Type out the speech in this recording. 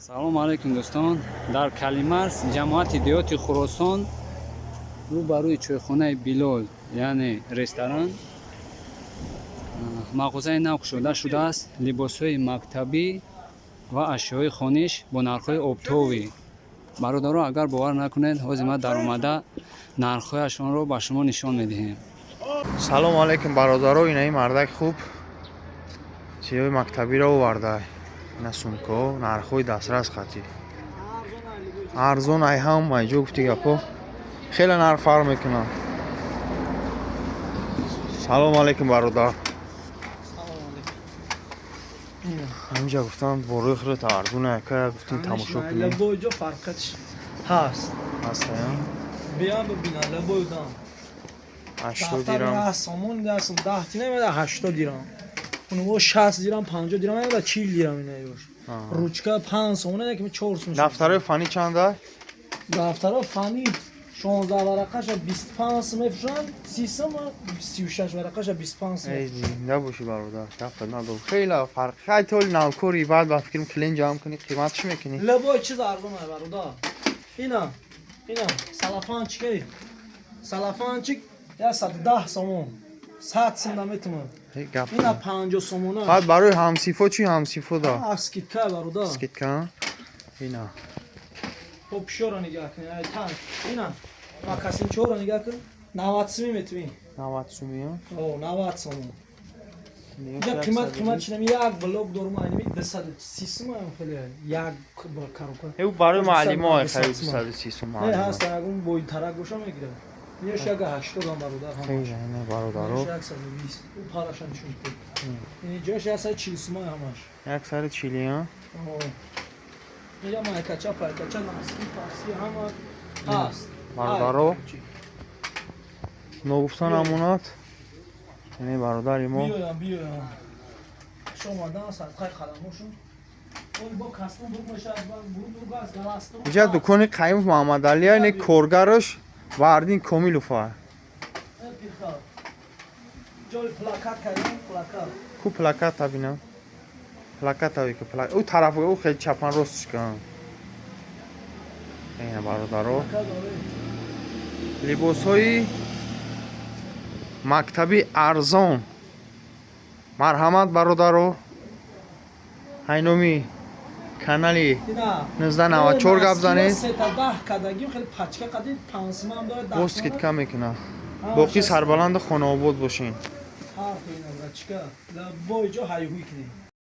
салом алейкум дӯстон. Дар Калимарс ҷамоати диёти Хӯросон рӯбарӯи чойхонаи Билол яъне ресторан мағозаи нав кушода шудааст. Либосҳои мактабӣ ва ашёҳои хониш бо нархҳои обтовӣ. бародаро, агар бовар накунед, ҳозир ма даромада нархҳояшонро ба шумо нишон медиҳем. салом алейкум бародаро, инаи мардак хуб чиёи мактабиро овардай. ина сумко нархҳои дастрас хати арзон ай ҳам айҷо гуфти гапо хеле нарх фарқ мекунад. салом алейкум бародар. ҳаминҷа гуфтам борои хеле арзон яка гуфтим тамошо кунем. лабойҷо фарқаш ҳаст. ҳаста бия бибина лабойдан 80 дирам сомон дасм 10 тина меда 80 дирам. Унво 60 дирам 50 дирам меда 40 дирам инайош. Ручка 5 сомон неки 4 сомон. дафтарои фанӣ чанда? Дафтаро фани 16 варақаша 25 сом мефурӯшанд, 30 сом 36 варақаша 25 сом. эй зинда боши бародар. дафтар надо хеле фарқ. хайтоли навкори баъд ба фикрам клиент ҷамъ кунӣ, қиматш мекунӣ. Лабой чиз арзон ай бародар. Ина салафанчик. Салафанчик 110 сомон. 100 сом наметумад. Ина 50 сомона. баъд барои ҳамсифо чӣ ҳамсифо да? Скидка бародар. скидка ина Попшора нигоҳ кунед. Ай танк. Ина макасин чора нигоҳ кун. 90 сом метуин. 90 сомия. О, 90 сом. Я қимат чинам як блок дорум айними 230 сом ам хеле як коробка. ё барои маълимо хайр 230 сом. Не ҳаст агун бой тарак боша мегирам. Я шага 80 ам бародар ҳам. хеле ина бародаро. 120. У парашан чун тек. Ин ҷош 140 сом ҳамаш. 140 а? О. Я майкача наски паси ҳама ҳаст. бародаро. ногуфтан амонат. ина бародари мо. биёям. Шома дан садқай қаламошун. Он бо кастум букмаша бургас галасту. инҷа дукони қаимов муҳаммадалия ин коргарош вардин комилова. ҷой плакат кардем, плакат. ку плакат табина. плакат таби ки плакат. у тараф у хел чапан ростш кан. ина бародаро. либосҳои мактаби арзон. марҳамат бародаро. ҳайноми канали 1994 гап занед. бо скидка мекунад. боқӣ сарбаланду хонаобод бошен. Бой ҷо ҳайҳуй кунем.